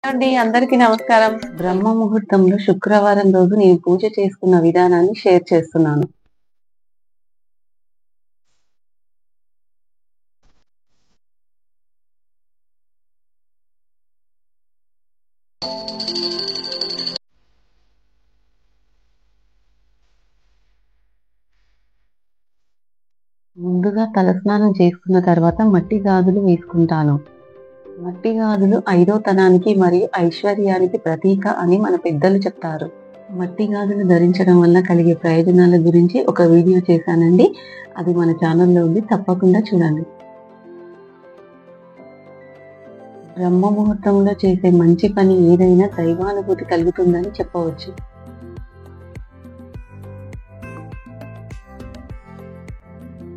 అండి అందరికీ నమస్కారం. బ్రహ్మ ముహూర్తంలో శుక్రవారం రోజు నేను పూజ చేసుకున్న విధానాన్ని షేర్ చేస్తున్నాను. ముందుగా తలస్నానం చేసుకున్న తర్వాత మట్టి గాజులు వేసుకుంటాను. మట్టి గాజులు ఐదో తనానికి మరియు ఐశ్వర్యానికి ప్రతీక అని మన పెద్దలు చెప్తారు. మట్టి గాజులు ధరించడం వల్ల కలిగే ప్రయోజనాల గురించి ఒక వీడియో చేశానండి. అది మన ఛానల్లో ఉంది, తప్పకుండా చూడండి. బ్రహ్మ ముహూర్తంలో చేసే మంచి పని ఏదైనా దైవానుభూతి కలుగుతుందని చెప్పవచ్చు.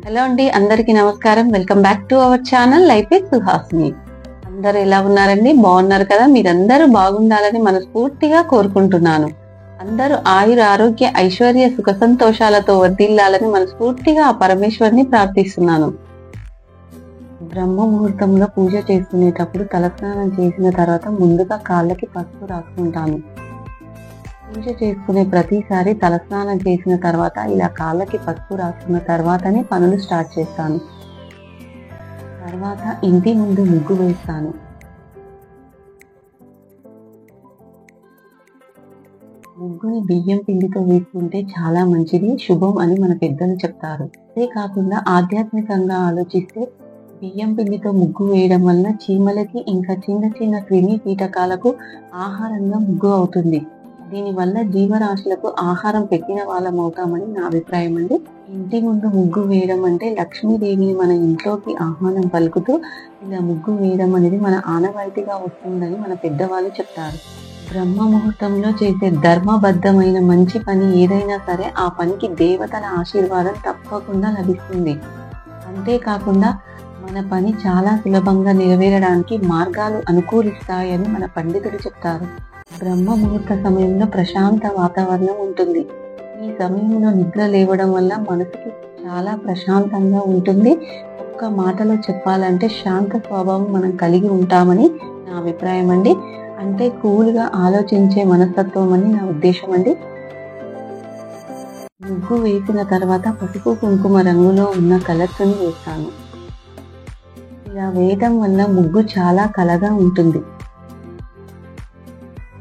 హలో అండి, అందరికీ నమస్కారం. Welcome back to our channel life with Suhasini. అందరూ ఎలా ఉన్నారండి? బాగున్నారు కదా? మీరందరూ బాగుండాలని మనస్ఫూర్తిగా కోరుకుంటున్నాను. అందరూ ఆయుర ఆరోగ్య ఐశ్వర్య సుఖ సంతోషాలతో వర్ధిల్లాలని మనస్ఫూర్తిగా ఆ పరమేశ్వరుని ప్రార్థిస్తున్నాను. బ్రహ్మ ముహూర్తంలో పూజ చేసుకునేటప్పుడు తలస్నానం చేసిన తర్వాత ముందుగా కాళ్ళకి పసుపు రాసుకుంటాను. పూజ చేసుకునే ప్రతిసారి తలస్నానం చేసిన తర్వాత ఇలా కాళ్ళకి పసుపు రాసుకున్న తర్వాతనే పనులు స్టార్ట్ చేస్తాను. తర్వాత ఇంటి ముందు ముగ్గు వేస్తాను. ముగ్గుని బియ్యం పిండితో వేసుకుంటే చాలా మంచిది, శుభం అని మన పెద్దలు చెప్తారు. అదే కాకుండా ఆధ్యాత్మికంగా ఆలోచిస్తే బియ్యం పిండితో ముగ్గు వేయడం వల్ల చీమలకి ఇంకా చిన్న చిన్న క్రిమి కీటకాలకు ఆహారంగా ముగ్గు అవుతుంది. దీనివల్ల జీవరాశులకు ఆహారం పెట్టిన వాళ్ళం అవుతామని నా అభిప్రాయం అండి. ఇంటి ముందు ముగ్గు వేయడం అంటే లక్ష్మీదేవిని మన ఇంట్లోకి ఆహ్వానం పలుకుతూ ఇలా ముగ్గు వేయడం అనేది మన ఆనవాయితీగా వస్తుందని మన పెద్దవాళ్ళు చెప్తారు. బ్రహ్మ ముహూర్తంలో చేసే ధర్మబద్ధమైన మంచి పని ఏదైనా సరే ఆ పనికి దేవతల ఆశీర్వాదం తప్పకుండా లభిస్తుంది. అంతేకాకుండా మన పని చాలా సులభంగా నెరవేరడానికి మార్గాలు అనుకూలిస్తాయని మన పండితులు చెప్తారు. బ్రహ్మ ముహూర్త సమయంలో ప్రశాంత వాతావరణం ఉంటుంది. ఈ సమయంలో నిద్ర లేవడం వల్ల మనసుకి చాలా ప్రశాంతంగా ఉంటుంది. ఒక్క మాటలో చెప్పాలంటే శాంత స్వభావం మనం కలిగి ఉంటామని నా అభిప్రాయం అండి. అంటే కూల్గా ఆలోచించే మనస్తత్వం అని నా ఉద్దేశం అండి. ముగ్గు వేసిన తర్వాత పసుపు కుంకుమ రంగులో ఉన్న కలర్స్ని వేస్తాను. ఇలా వేయటం వల్ల ముగ్గు చాలా కళగా ఉంటుంది.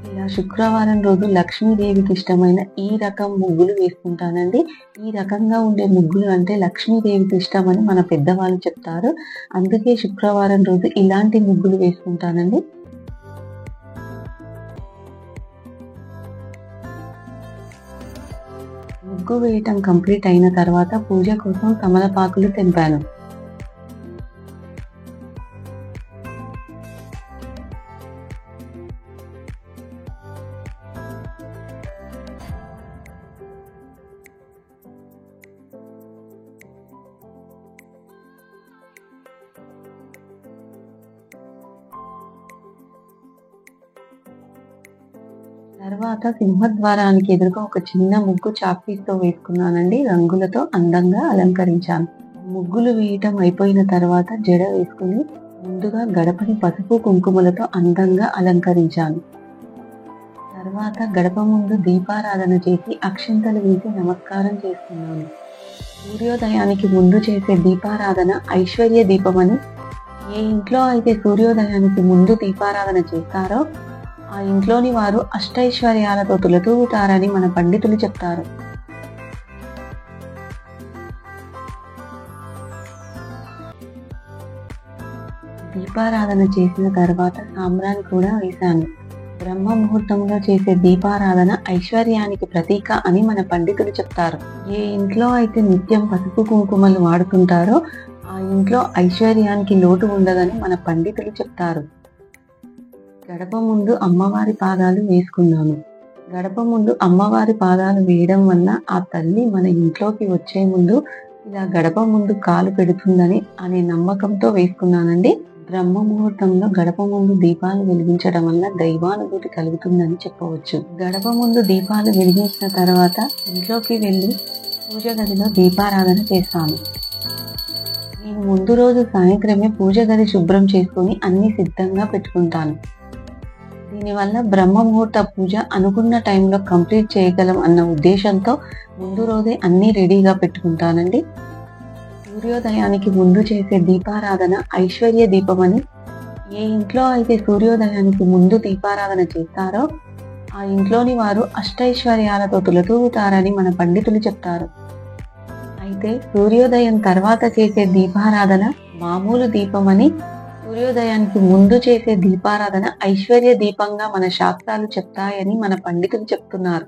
ఇలా శుక్రవారం రోజు లక్ష్మీదేవికి ఇష్టమైన ఈ రకం ముగ్గులు వేసుకుంటానండి. ఈ రకంగా ఉండే ముగ్గులు అంటే లక్ష్మీదేవికి ఇష్టమని మన పెద్దవాళ్ళు చెప్తారు. అందుకే శుక్రవారం రోజు ఇలాంటి ముగ్గులు వేసుకుంటానండి. ముగ్గు వేయటం కంప్లీట్ అయిన తర్వాత పూజ కోసం తమలపాకులు తెంపాను. తర్వాత సింహద్వారానికి ఎదురుగా ఒక చిన్న ముగ్గు చాక్పీస్తో వేసుకున్నానండి. రంగులతో అందంగా అలంకరించాను. ముగ్గులు వేయటం అయిపోయిన తర్వాత జడ వేసుకుని ముందుగా గడపని పసుపు కుంకుమలతో అందంగా అలంకరించాను. తర్వాత గడప ముందు దీపారాధన చేసి అక్షింతలు వేసి నమస్కారం చేసుకున్నాను. సూర్యోదయానికి ముందు చేసే దీపారాధన ఐశ్వర్య దీపమని, ఏ ఇంట్లో అయితే సూర్యోదయానికి ముందు దీపారాధన చేస్తారో ఆ ఇంట్లోని వారు అష్టైశ్వర్యాలతో తులతూగుతారని మన పండితులు చెప్తారు. దీపారాధన చేసిన తర్వాత సాంబ్రాణి కూడా వేశాను. బ్రహ్మ ముహూర్తంలో చేసే దీపారాధన ఐశ్వర్యానికి ప్రతీక అని మన పండితులు చెప్తారు. ఏ ఇంట్లో అయితే నిత్యం పసుపు కుంకుమలు వాడుతుంటారో ఆ ఇంట్లో ఐశ్వర్యానికి లోటు ఉండదని మన పండితులు చెప్తారు. గడప ముందు అమ్మవారి పాదాలు వేసుకున్నాను. గడప ముందు అమ్మవారి పాదాలు వేయడం వల్ల ఆ తల్లి మన ఇంట్లోకి వచ్చే ముందు ఇలా గడప ముందు కాలు పెడుతుందని అనే నమ్మకంతో వేసుకున్నానండి. బ్రహ్మ ముహూర్తంలో గడప ముందు దీపాలు వెలిగించడం వల్ల దైవానుభూతి కలుగుతుందని చెప్పవచ్చు. గడప ముందు దీపాలు వెలిగించిన తర్వాత ఇంట్లోకి వెళ్ళి పూజ గదిలో దీపారాధన చేస్తాను. నేను ముందు రోజు సాయంత్రమే పూజ గది శుభ్రం చేసుకుని అన్ని సిద్ధంగా పెట్టుకుంటాను. దీనివల్ల బ్రహ్మ ముహూర్త పూజ అనుకున్న టైంలో కంప్లీట్ చేయగలం అన్న ఉద్దేశంతో ముందు రోజే అన్నీ రెడీగా పెట్టుకుంటానండి. సూర్యోదయానికి ముందు చేసే దీపారాధన ఐశ్వర్య దీపమని, ఏ ఇంట్లో అయితే సూర్యోదయానికి ముందు దీపారాధన చేస్తారో ఆ ఇంట్లోని వారు అష్టైశ్వర్యాలతో తులతూగుతారని మన పండితులు చెప్తారు. అయితే సూర్యోదయం తర్వాత చేసే దీపారాధన మామూలు దీపమని, సూర్యోదయానికి ముందు చేసే దీపారాధన ఐశ్వర్య దీపంగా మన శాస్త్రాలు చెప్తాయని మన పండితులు చెప్తున్నారు.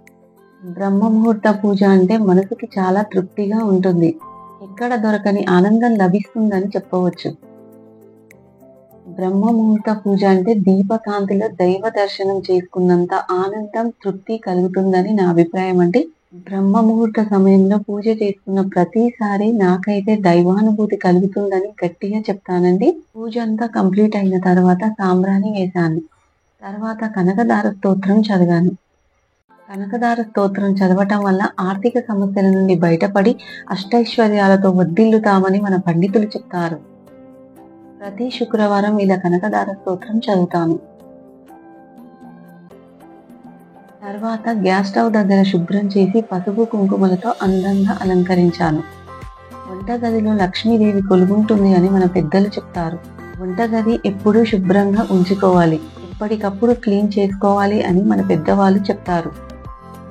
బ్రహ్మ ముహూర్త పూజ అంటే మనసుకి చాలా తృప్తిగా ఉంటుంది. ఎక్కడ దొరకని ఆనందం లభిస్తుందని చెప్పవచ్చు. బ్రహ్మ ముహూర్త పూజ అంటే దీపకాంతిలో దైవ దర్శనం చేసుకున్నంత ఆనందం, తృప్తి కలుగుతుందని నా అభిప్రాయం. అంటే బ్రహ్మ ముహూర్త సమయంలో పూజ చేసుకున్న ప్రతిసారి నాకైతే దైవానుభూతి కలుగుతుందని గట్టిగా చెప్తానండి. పూజ అంతా కంప్లీట్ అయిన తర్వాత సాంబ్రాణి వేశాను. తర్వాత కనకదార స్తోత్రం చదివాను. కనకదార స్తోత్రం చదవటం వల్ల ఆర్థిక సమస్యల నుండి బయటపడి అష్టైశ్వర్యాలతో వర్ధిల్లుతామని మన పండితులు చెప్తారు. ప్రతి శుక్రవారం ఇలా కనకదార స్తోత్రం చదువుతాను. తర్వాత గ్యాస్ స్టవ్ దగ్గర శుభ్రం చేసి పసుపు కుంకుమలతో అందంగా అలంకరించాను. వంటగదిలో లక్ష్మీదేవి కొలుగుంటుంది అని మన పెద్దలు చెప్తారు. వంటగది ఎప్పుడూ శుభ్రంగా ఉంచుకోవాలి, ఎప్పటికప్పుడు క్లీన్ చేసుకోవాలి అని మన పెద్దవాళ్ళు చెప్తారు.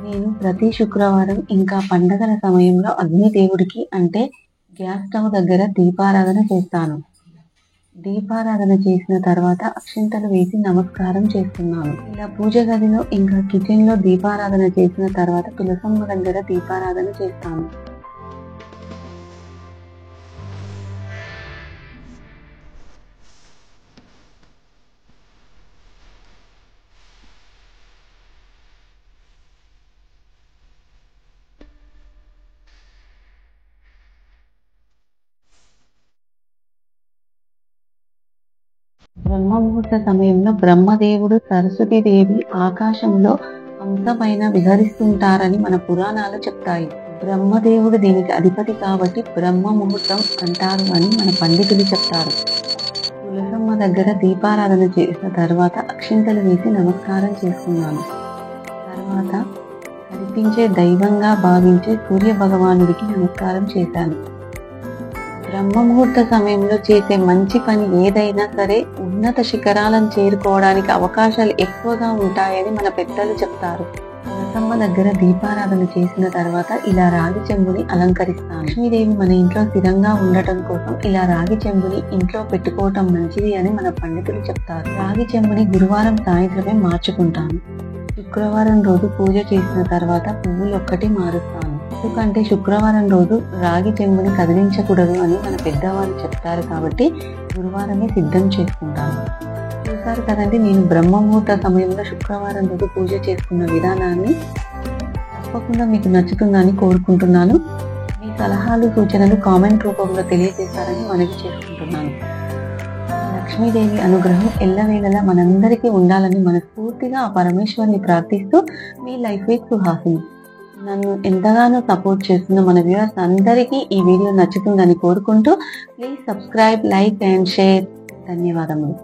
నేను ప్రతి శుక్రవారం ఇంకా పండగల సమయంలో అగ్నిదేవుడికి అంటే గ్యాస్ స్టవ్ దగ్గర దీపారాధన చేస్తాను. దీపారాధన చేసిన తర్వాత అక్షింతలు వేసి నమస్కారం చేస్తున్నాను. ఇలా పూజ గదిలో ఇంకా కిచెన్ లో దీపారాధన చేసిన తర్వాత తులసమ్మ దగ్గర దీపారాధన చేస్తాను. బ్రహ్మ ముహూర్త సమయంలో బ్రహ్మదేవుడు, సరస్వతీదేవి ఆకాశంలో హంసపైన విహరిస్తుంటారని మన పురాణాలు చెప్తాయి. బ్రహ్మదేవుడు దీనికి అధిపతి కాబట్టి బ్రహ్మ ముహూర్తం అంటారు అని మన పండితులు చెప్తారు. తులసమ్మ దగ్గర దీపారాధన చేసిన తర్వాత అక్షింతలు వేసి నమస్కారం చేసుకున్నాను. తర్వాత కనిపించే దైవంగా భావించే సూర్య భగవానుడికి నమస్కారం చేశాను. బ్రహ్మ ముహూర్త సమయంలో చేసే మంచి పని ఏదైనా సరే ఉన్నత శిఖరాలను చేరుకోవడానికి అవకాశాలు ఎక్కువగా ఉంటాయని మన పెద్దలు చెప్తారు. తులసమ్మ దగ్గర దీపారాధన చేసిన తర్వాత ఇలా రాగి చెంబుని అలంకరిస్తాను. లక్ష్మీదేవి మన ఇంట్లో స్థిరంగా ఉండటం కోసం ఇలా రాగి చెంబుని ఇంట్లో పెట్టుకోవటం మంచిది అని మన పండితులు చెప్తారు. రాగి చెంబుని గురువారం సాయంత్రమే మార్చుకుంటాను. శుక్రవారం రోజు పూజ చేసిన తర్వాత పువ్వులు ఒక్కటి మారుస్తాను. ఎందుకంటే శుక్రవారం రోజు రాగి చెంబుని కదిలించకూడదు అని మన పెద్దవాళ్ళు చెప్తారు కాబట్టి గురువారమే సిద్ధం చేసుకుంటాను. చూసారు కదండి, నేను బ్రహ్మ ముహూర్త సమయంలో శుక్రవారం రోజు పూజ చేసుకున్న విధానాన్ని. తప్పకుండా మీకు నచ్చుతుందని కోరుకుంటున్నాను. మీ సలహాలు, సూచనలు కామెంట్ రూపంలో తెలియజేస్తారని మనవి చేసుకుంటున్నాను. లక్ష్మీదేవి అనుగ్రహం ఎల్లవేళలా మనందరికీ ఉండాలని మనస్ఫూర్తిగా ఆ పరమేశ్వరిని ప్రార్థిస్తూ మీ లైఫ్ విత్ సుహాసిని. నన్ను ఎంతగానో సపోర్ట్ చేస్తున్న మన వ్యూవర్స్ అందరికీ ఈ వీడియో నచ్చుతుందని కోరుకుంటూ please subscribe, like and share. ధన్యవాదములు.